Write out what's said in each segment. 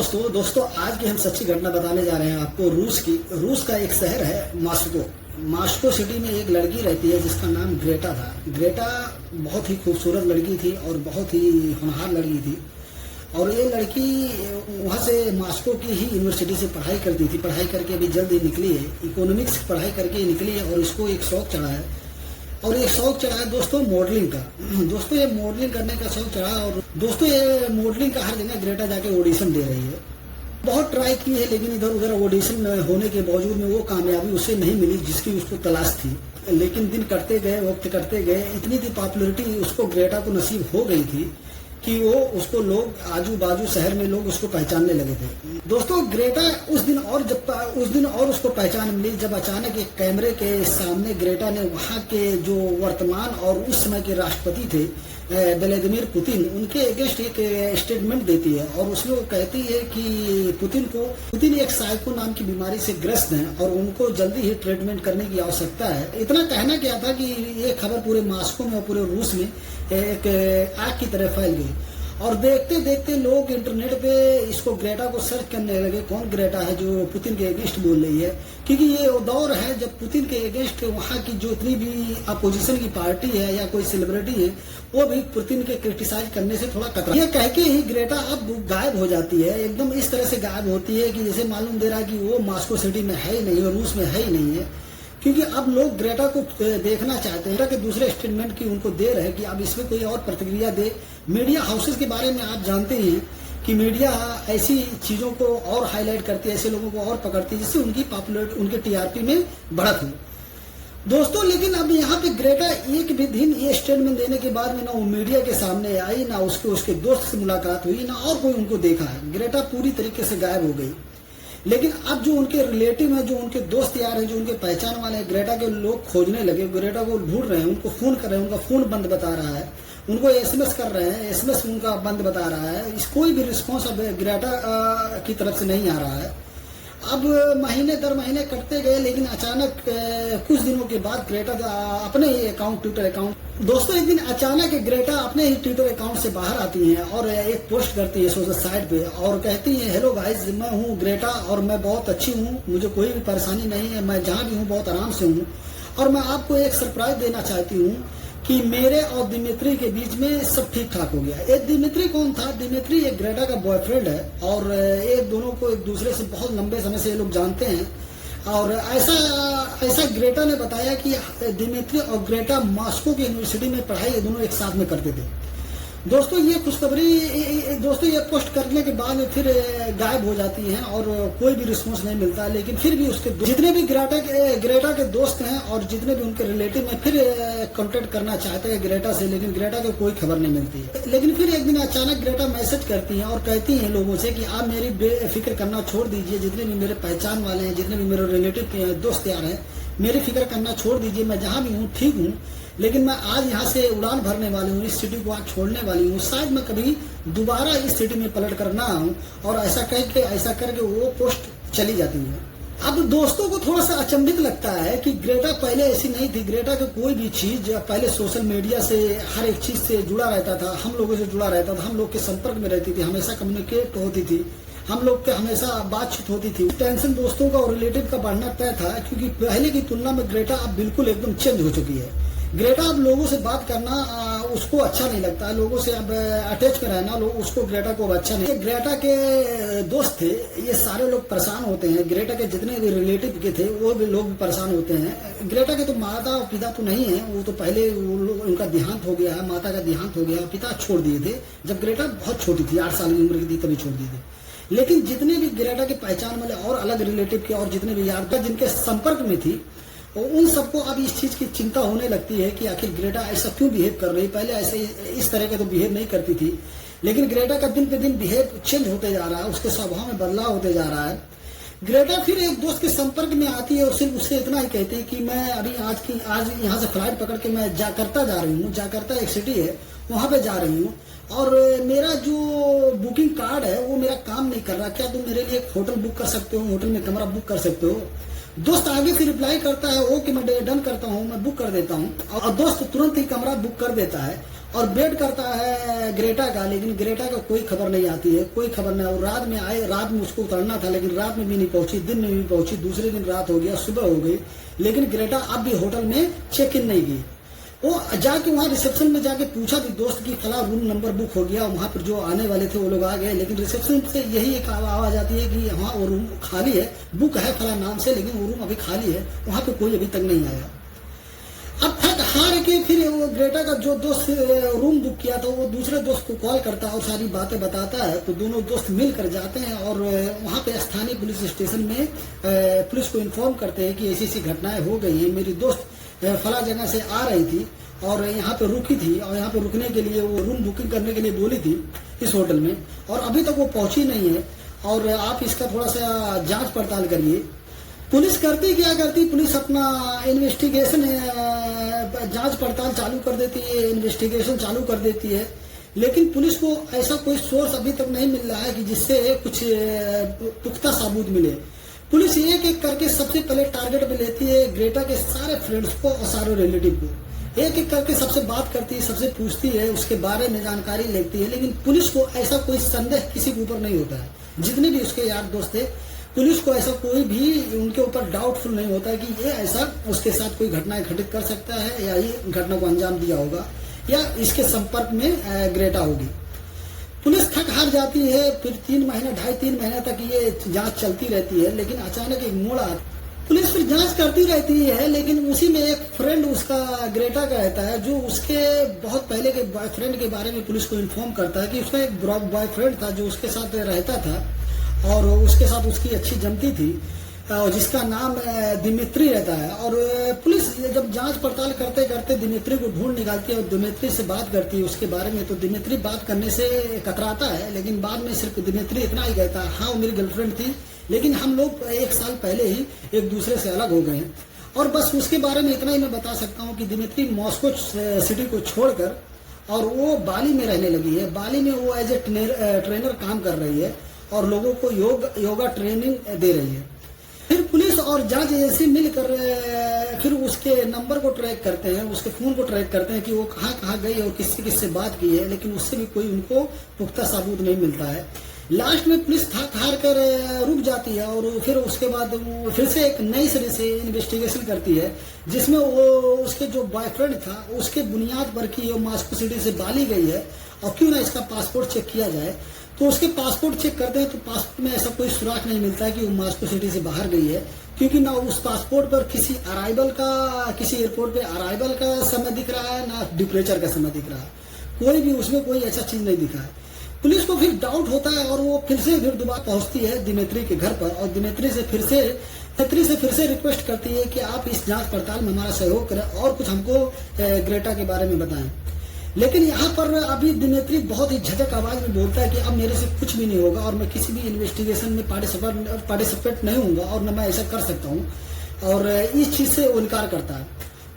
दोस्तों आज की हम सच्ची घटना बताने जा रहे हैं आपको रूस की। रूस का एक शहर है मास्को। मास्को सिटी में एक लड़की रहती है जिसका नाम ग्रेटा था। ग्रेटा बहुत ही खूबसूरत लड़की थी और बहुत ही होनहार लड़की थी। और ये लड़की वहाँ से मास्को की ही यूनिवर्सिटी से पढ़ाई करती थी। पढ़ाई करके अभी जल्द ही निकली है, इकोनॉमिक्स पढ़ाई करके निकली है और इसको एक शौक चढ़ा है। और ये शौक चढ़ा है दोस्तों मॉडलिंग का। दोस्तों ये मॉडलिंग करने का शौक चढ़ा और दोस्तों ये मॉडलिंग का हर जगह ग्रेटा जाके ऑडिशन दे रही है। बहुत ट्राई की है लेकिन इधर उधर ऑडिशन होने के बावजूद में वो कामयाबी उसे नहीं मिली जिसकी उसको तलाश थी। लेकिन दिन कटते गए, वक्त कटते गए, इतनी थी पॉपुलरिटी उसको ग्रेटा को नसीब हो गई थी कि वो उसको लोग आजू बाजू शहर में लोग उसको पहचानने लगे थे। दोस्तों ग्रेटा उस दिन और उसको पहचान मिली जब अचानक एक कैमरे के सामने ग्रेटा ने वहाँ के जो वर्तमान और उस समय के राष्ट्रपति थे व्लादिमीर पुतिन, उनके अगेंस्ट एक स्टेटमेंट देती है। और उसमें वो कहती है कि पुतिन एक साइको नाम की बीमारी से ग्रस्त हैं और उनको जल्दी ही ट्रीटमेंट करने की आवश्यकता है। इतना कहना क्या था कि ये खबर पूरे मास्को में और पूरे रूस में एक आग की तरह फैल गई। और देखते देखते लोग इंटरनेट पे इसको ग्रेटा को सर्च करने लगे, कौन ग्रेटा है जो पुतिन के अगेंस्ट बोल रही है। क्योंकि ये वो दौर है जब पुतिन के अगेंस्ट वहाँ की जो इतनी भी अपोजिशन की पार्टी है या कोई सेलिब्रिटी है वो भी पुतिन के क्रिटिसाइज करने से थोड़ा कतरा। ये कह के ही ग्रेटा अब गायब हो जाती है, एकदम इस तरह से गायब होती है कि जैसे मालूम दे रहा है कि वो मास्को सिटी में है ही नहीं और रूस में है ही नहीं है। क्योंकि अब लोग ग्रेटा को देखना चाहते हैं कि दूसरे स्टेटमेंट की उनको देर है कि अब इसमें कोई और प्रतिक्रिया दे। मीडिया हाउसेस के बारे में आप जानते हैं कि मीडिया ऐसी चीजों को और हाईलाइट करती है, ऐसे लोगों को और पकड़ती है जिससे उनकी पॉपुलरिटी, उनके टीआरपी में बढ़त हो। दोस्तों लेकिन अब यहाँ पे ग्रेटा एक भी दिन ये स्टेटमेंट देने के बाद में ना वो मीडिया के सामने आई, ना उसके दोस्त से मुलाकात हुई, ना और कोई उनको देखा है। ग्रेटा पूरी तरीके से गायब हो गई। लेकिन अब जो उनके रिलेटिव हैं, जो उनके दोस्त यार हैं, जो उनके पहचान वाले हैं, ग्रेटा के लोग खोजने लगे, ग्रेटा को ढूंढ रहे हैं, उनको फोन कर रहे हैं, उनका फोन बंद बता रहा है, उनको एसएमएस कर रहे हैं, एसएमएस उनका बंद बता रहा है। कोई भी रिस्पॉन्स अब ग्रेटा की तरफ से नहीं आ रहा है। अब महीने दर महीने कटते गए लेकिन अचानक कुछ दिनों के बाद ग्रेटा अपने ही ट्विटर अकाउंट दोस्तों एक दिन अचानक ग्रेटा अपने ही ट्विटर अकाउंट से बाहर आती हैं और एक पोस्ट करती है सोशल साइट पे और कहती है, हेलो गाइस, मैं हूँ ग्रेटा और मैं बहुत अच्छी हूँ, मुझे कोई भी परेशानी नहीं है, मैं जहाँ भी हूँ बहुत आराम से हूँ और मैं आपको एक सरप्राइज देना चाहती हूँ कि मेरे और दिमित्री के बीच में सब ठीक ठाक हो गया। ये दिमित्री कौन था? दिमित्री एक ग्रेटा का बॉयफ्रेंड है और ये दोनों को एक दूसरे से बहुत लंबे समय से ये लोग जानते हैं। और ऐसा ग्रेटा ने बताया कि दिमित्री और ग्रेटा मास्को की यूनिवर्सिटी में पढ़ाई ये दोनों एक साथ में करते थे। दोस्तों ये खुशखबरी ये पोस्ट करने के बाद फिर गायब हो जाती हैं और कोई भी रिस्पॉन्स नहीं मिलता। लेकिन फिर भी उसके जितने भी ग्रेटा के दोस्त हैं और जितने भी उनके रिलेटिव हैं फिर कांटेक्ट करना चाहते हैं ग्रेटा से, लेकिन ग्रेटा को कोई खबर नहीं मिलती है। लेकिन फिर एक दिन अचानक ग्रेटा मैसेज करती हैं और कहती हैं लोगों से कि आप मेरी बेफिक्र करना छोड़ दीजिए, जितने भी मेरे पहचान वाले हैं, जितने भी मेरे रिलेटिव दोस्त यार हैं, मेरी फिक्र करना छोड़ दीजिए, मैं जहाँ भी हूँ ठीक हूँ। लेकिन मैं आज यहाँ से उड़ान भरने वाली हूँ, इस सिटी को आज छोड़ने वाली हूँ, शायद मैं कभी दोबारा इस सिटी में पलट कर ना आऊँ। और ऐसा करके वो पोस्ट चली जाती है। अब दोस्तों को थोड़ा सा अचंभित लगता है कि ग्रेटा पहले ऐसी नहीं थी। ग्रेटा का कोई भी चीज पहले सोशल मीडिया से हर एक चीज से जुड़ा रहता था, हम लोगों से जुड़ा रहता था, हम लोग के संपर्क में रहती थी, हमेशा कम्युनिकेट होती थी, हम लोग के हमेशा बातचीत होती थी। टेंशन दोस्तों का और रिलेटिव का बढ़ना तय था क्योंकि पहले की तुलना में ग्रेटा अब बिल्कुल एकदम चेंज हो चुकी है। ग्रेटा अब लोगों से बात करना उसको अच्छा नहीं लगता, लोगों से अब अटैच में रहना उसको ग्रेटा को अच्छा नहीं। ग्रेटा के दोस्त थे, ये सारे लोग परेशान होते हैं। ग्रेटा के जितने भी रिलेटिव के थे वो भी लोग परेशान होते हैं। ग्रेटा के तो माता और पिता तो नहीं है, वो तो पहले उनका देहांत हो गया है, माता का देहांत हो गया, पिता छोड़ दिए थे जब ग्रेटा बहुत छोटी थी, 8 साल की उम्र की थी तभी छोड़ दिए थे। लेकिन जितने भी ग्रेटा की पहचान वाले और अलग रिलेटिव के और जितने भी यार जिनके संपर्क में थी उन सबको अब इस चीज की चिंता होने लगती है कि आखिर ग्रेटा ऐसा क्यों बिहेव कर रही। पहले ऐसे इस तरह के तो बिहेव नहीं करती थी, लेकिन ग्रेटा का दिन पे दिन बिहेव चेंज होते जा रहा है, उसके स्वभाव में बदलाव होते जा रहा है। ग्रेटा फिर एक दोस्त के संपर्क में आती है और सिर्फ उससे इतना ही कहती है कि मैं अभी आज यहाँ से फ्लाइट पकड़ के मैं जाकर्ता जा रही हूँ। जाकर्ता एक सिटी है, वहां पे जा रही हूँ और मेरा जो बुकिंग कार्ड है वो मेरा काम नहीं कर रहा, क्या तुम मेरे लिए एक होटल बुक कर सकते हो, होटल में कमरा बुक कर सकते हो? दोस्त आगे से रिप्लाई करता है ओके मैं डन करता हूँ, मैं बुक कर देता हूँ। और दोस्त तुरंत ही कमरा बुक कर देता है और वेट करता है ग्रेटा का, लेकिन ग्रेटा का कोई खबर नहीं आती है, कोई खबर नहीं। और रात में आए, रात में उसको उतरना था, लेकिन रात में भी नहीं पहुंची, दिन में भी पहुंची, दूसरे दिन रात हो गया, सुबह हो गई, लेकिन ग्रेटा अब भी होटल में चेक इन नहीं की। वो जाके वहाँ रिसेप्शन में जाके पूछा भी दोस्त की फला रूम नंबर बुक हो गया, वहाँ पर जो आने वाले थे वो लोग आ गए, लेकिन रिसेप्शन से यही एक आवाज आती है कि हाँ वो रूम खाली है, बुक है फला नाम से, लेकिन वो रूम अभी खाली है, वहाँ पे कोई अभी तक नहीं आया। अब थक हार के फिर वो ग्रेटा का जो दोस्त रूम बुक किया था वो दूसरे दोस्त को कॉल करता है और सारी बातें बताता है, तो दोनों दोस्त मिलकर जाते हैं और वहाँ पे स्थानीय पुलिस स्टेशन में पुलिस को इन्फॉर्म करते हैं कि ऐसी ऐसी घटनाएं हो गई हैं, मेरी दोस्त फला जगह से आ रही थी और यहाँ पे रुकी थी और यहाँ पे रुकने के लिए वो रूम बुकिंग करने के लिए बोली थी इस होटल में, और अभी तक वो पहुंची नहीं है और आप इसका थोड़ा सा जांच पड़ताल करिए। पुलिस करती क्या करती, पुलिस अपना इन्वेस्टिगेशन जांच पड़ताल चालू कर देती है, इन्वेस्टिगेशन चालू कर देती है, लेकिन पुलिस को ऐसा कोई सोर्स अभी तक नहीं मिल रहा है कि जिससे कुछ पुख्ता सबूत मिले। पुलिस एक एक करके सबसे पहले टारगेट में लेती है ग्रेटा के सारे फ्रेंड्स को और सारे रिलेटिव को, एक एक करके सबसे बात करती है, सबसे पूछती है, उसके बारे में जानकारी लेती है, लेकिन पुलिस को ऐसा कोई संदेह किसी के ऊपर नहीं होता है। जितने भी उसके यार दोस्त थे, पुलिस को ऐसा कोई भी उनके ऊपर डाउटफुल नहीं होता है कि ये ऐसा उसके साथ कोई घटनाएं घटित कर सकता है या ये घटना को अंजाम दिया होगा या इसके संपर्क में ग्रेटा होगी। पुलिस थक हार जाती है, फिर 3 महीने 2.5-3 महीने तक ये जांच चलती रहती है, लेकिन अचानक एक मोड़ आता है। पुलिस फिर जांच करती रहती है, लेकिन उसी में एक फ्रेंड उसका ग्रेटा का रहता है जो उसके बहुत पहले के बॉयफ्रेंड के बारे में पुलिस को इन्फॉर्म करता है कि उसका एक बॉयफ्रेंड था जो उसके साथ रहता था और उसके साथ उसकी अच्छी जमती थी और जिसका नाम दिमित्री रहता है। और पुलिस जब जांच पड़ताल करते करते दिमित्री को ढूंढ निकालती है और दिमित्री से बात करती है उसके बारे में, तो दिमित्री बात करने से कतराता है, लेकिन बाद में सिर्फ दिमित्री इतना ही कहता है, हाँ वो मेरी गर्लफ्रेंड थी, लेकिन हम लोग 1 साल पहले ही एक दूसरे से अलग हो गए हैं। और बस उसके बारे में इतना ही मैं बता सकता हूँ कि दिमित्री मॉस्को सिटी को छोड़कर और वो बाली में रहने लगी है। बाली में वो एज ए ट्रेनर काम कर रही है और लोगों को योगा ट्रेनिंग दे रही है। फिर पुलिस और जांच एजेंसी मिलकर फिर उसके नंबर को ट्रैक करते हैं, उसके फोन को ट्रैक करते हैं कि वो कहाँ कहाँ गई और किससे किससे बात की है, लेकिन उससे भी कोई उनको पुख्ता सबूत नहीं मिलता है। लास्ट में पुलिस थक हार कर रुक जाती है और फिर उसके बाद वो फिर से एक नई सिरे से इन्वेस्टिगेशन करती है, जिसमें वो उसके जो बॉयफ्रेंड था उसके बुनियाद पर की वो मॉस्को सिटी से बाली गई है और क्यों ना इसका पासपोर्ट चेक किया जाए। तो उसके पासपोर्ट चेक करते हैं तो पासपोर्ट में ऐसा कोई सुराग नहीं मिलता है कि वो मॉस्को सिटी से बाहर गई है, क्योंकि ना उस पासपोर्ट पर किसी एयरपोर्ट पे अराइवल का समय दिख रहा है ना डिपरेचर का समय दिख रहा है, कोई भी उसमें कोई ऐसा चीज नहीं दिखा है। पुलिस को फिर डाउट होता है और वो फिर दोबारा पहुंचती है दिमित्री के घर पर और दिमित्री से फिर से रिक्वेस्ट करती है कि आप इस जांच पड़ताल में हमारा सहयोग करें और कुछ हमको ग्रेटा के बारे में बताएं। लेकिन यहाँ पर अभी दिमित्री बहुत ही झटक आवाज में बोलता है कि अब मेरे से कुछ भी नहीं होगा और मैं किसी भी इन्वेस्टिगेशन में पार्टिसिपेट नहीं होऊंगा और न मैं ऐसा कर सकता हूँ, और इस चीज से वो इनकार करता है।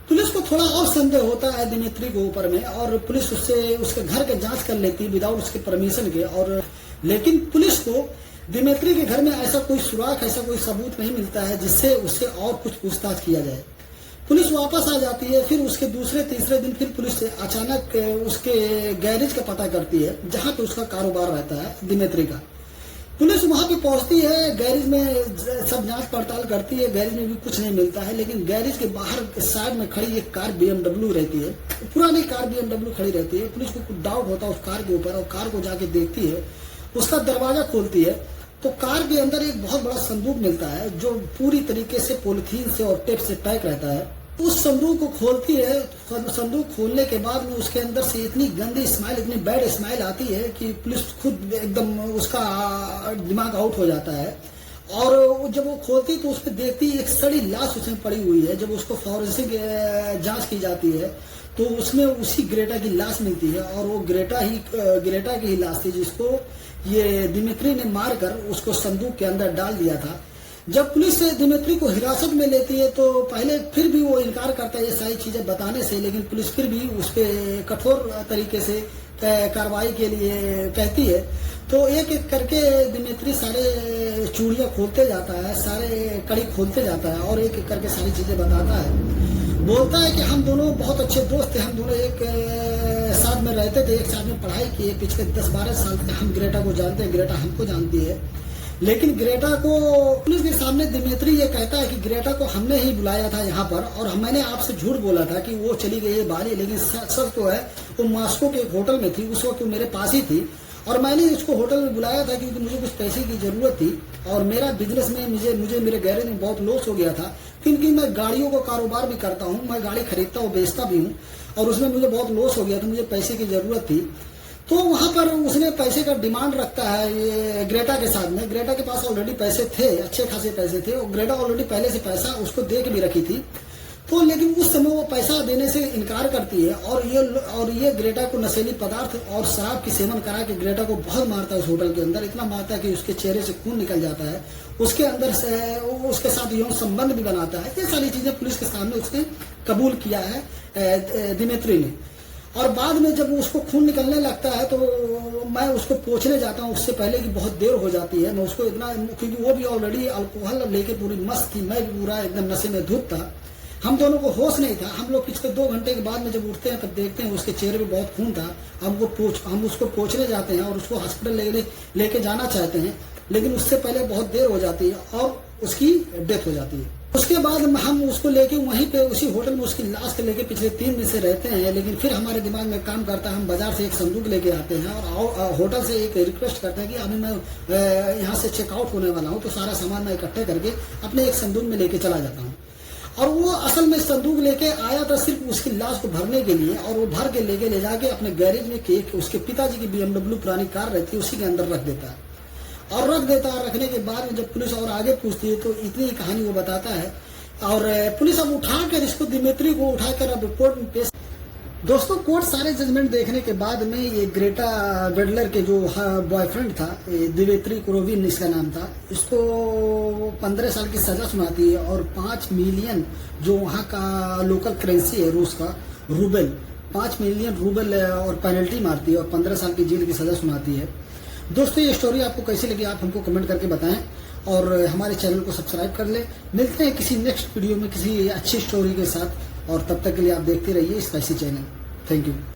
पुलिस को थोड़ा और संदेह होता है दिमित्री के ऊपर में और पुलिस उसके घर के जांच कर लेती है विदाउट उसके परमिशन के, और लेकिन पुलिस को दिमित्री के घर में ऐसा कोई सुराग, ऐसा कोई सबूत नहीं मिलता है जिससे उससे और कुछ पूछताछ किया जाए। पुलिस वापस आ जाती है। फिर उसके दूसरे तीसरे दिन फिर पुलिस अचानक उसके गैरेज का पता करती है जहां पे उसका कारोबार रहता है दिमित्री का। पुलिस वहां पे पहुंचती है, गैरेज में सब जांच पड़ताल करती है, गैरेज में भी कुछ नहीं मिलता है, लेकिन गैरेज के बाहर साइड में खड़ी एक कार BMW रहती है, पुरानी कार BMW खड़ी रहती है। पुलिस को कुछ डाउट होता है उस कार के ऊपर और कार को जाके देखती है, उसका दरवाजा खोलती है तो कार के अंदर एक बहुत बड़ा संदूक मिलता है जो पूरी तरीके से पॉलिथीन से और टेप से पैक रहता है। उस संदूक को खोलती है, संदूक खोलने के बाद में उसके अंदर से इतनी गंदी स्माइल, इतनी बैड स्माइल आती है कि पुलिस खुद एकदम उसका दिमाग आउट हो जाता है। और जब वो खोलती तो उस पर देखती एक सड़ी लाश उसमें पड़ी हुई है। जब उसको फॉरेंसिक जांच की जाती है तो उसमें उसी ग्रेटा की लाश मिलती है और वो ग्रेटा की ही लाश थी जिसको ये दिमित्री ने मारकर उसको संदूक के अंदर डाल दिया था। जब पुलिस दिमित्री को हिरासत में लेती है तो पहले फिर भी वो इनकार करता है ये सारी चीजें बताने से, लेकिन पुलिस फिर भी उस पर कठोर तरीके से कार्रवाई के लिए कहती है। तो एक एक करके दिमित्री सारे चूड़ियां खोलते जाता है, सारे कड़ी खोलते जाता है और एक एक करके सारी चीजें बताता है। बोलता है कि हम दोनों बहुत अच्छे दोस्त थे, हम दोनों एक साथ में रहते थे, एक साथ में पढ़ाई किए, पिछले 10-12 साल तक हम ग्रेटा को जानते हैं, ग्रेटा हमको जानती है। लेकिन ग्रेटा को पुलिस के सामने दिमित्री ये कहता है कि ग्रेटा को हमने ही बुलाया था यहाँ पर, और मैंने आपसे झूठ बोला था कि वो चली गई है बाली, लेकिन सच तो है वो मॉस्को के एक होटल में थी, उस वक्त वो मेरे पास ही थी, और मैंने उसको होटल में बुलाया था क्योंकि मुझे कुछ पैसे की जरूरत थी, और मेरा बिजनेस में मुझे मेरे गैरेज में बहुत लॉस हो गया था, क्योंकि मैं गाड़ियों का कारोबार भी करता हूँ, मैं गाड़ी खरीदता हूँ, बेचता भी हूँ, और उसमें मुझे बहुत लॉस हो गया था, मुझे पैसे की जरूरत थी। तो वहां पर उसने पैसे का डिमांड रखता है ये ग्रेटा के साथ में। ग्रेटा के पास ऑलरेडी पैसे थे, अच्छे खासे पैसे थे, और ग्रेटा ऑलरेडी पहले से पैसा उसको दे के भी रखी थी। तो लेकिन उस समय वो पैसा देने से इनकार करती है, और ये ग्रेटा को नशीली पदार्थ और शराब की सेवन करा के ग्रेटा को बहुत मारता है उस होटल के अंदर, इतना मारता है कि उसके चेहरे से खून निकल जाता है, उसके अंदर से उसके साथ यौन संबंध भी बनाता है। ये सारी चीजें पुलिस के सामने उसने कबूल किया है दिमित्री ने। और बाद में जब उसको खून निकलने लगता है तो मैं उसको पोंछने जाता हूँ, उससे पहले कि बहुत देर हो जाती है। मैं उसको इतना, क्योंकि वो भी ऑलरेडी अल्कोहल लेके पूरी मस्त थी, मैं भी पूरा एकदम नशे में धुत था, हम दोनों को होश नहीं था। हम लोग पिछले 2 घंटे के बाद में जब उठते हैं तब देखते हैं उसके चेहरे पे बहुत खून था। हम उसको पोंछने जाते हैं और उसको हॉस्पिटल लेके जाना चाहते हैं, लेकिन उससे पहले बहुत देर हो जाती है और उसकी डेथ हो जाती है। उसके बाद हम उसको लेके वहीं पे उसी होटल में उसकी लाश को लेके पिछले 3 दिन से रहते हैं, लेकिन फिर हमारे दिमाग में काम करता है, हम बाजार से एक संदूक लेके आते हैं और होटल से एक रिक्वेस्ट करते हैं कि अभी मैं यहाँ से चेकआउट होने वाला हूँ, तो सारा सामान मैं इकट्ठे करके अपने एक संदूक में लेके चला जाता हूँ। और वो असल में संदूक लेके आया था सिर्फ उसकी लाश को भरने के लिए, और वो भर के ले जाके अपने गैरेज में उसके पिताजी की BMW पुरानी कार रहती है उसी के अंदर रख देता है, और रखने के बाद में जब पुलिस और आगे पूछती है तो इतनी कहानी वो बताता है। और पुलिस अब उठाकर इसको दिमित्री को उठाकर अब कोर्ट में पेश। दोस्तों, कोर्ट सारे जजमेंट देखने के बाद में ये ग्रेटा वेडलर के जो बॉयफ्रेंड था, दिमित्री कोरोविन इसका नाम था, इसको 15 साल की सजा सुनाती है, और 5 मिलियन जो वहाँ का लोकल करेंसी है रूस का रूबल, 5 मिलियन रूबल और पेनल्टी मारती है और 15 साल की जेल की सजा सुनाती है। दोस्तों, ये स्टोरी आपको कैसी लगी आप हमको कमेंट करके बताएं, और हमारे चैनल को सब्सक्राइब कर लें। मिलते हैं किसी नेक्स्ट वीडियो में किसी अच्छी स्टोरी के साथ, और तब तक के लिए आप देखते रहिए स्पाइसी चैनल। Thank you.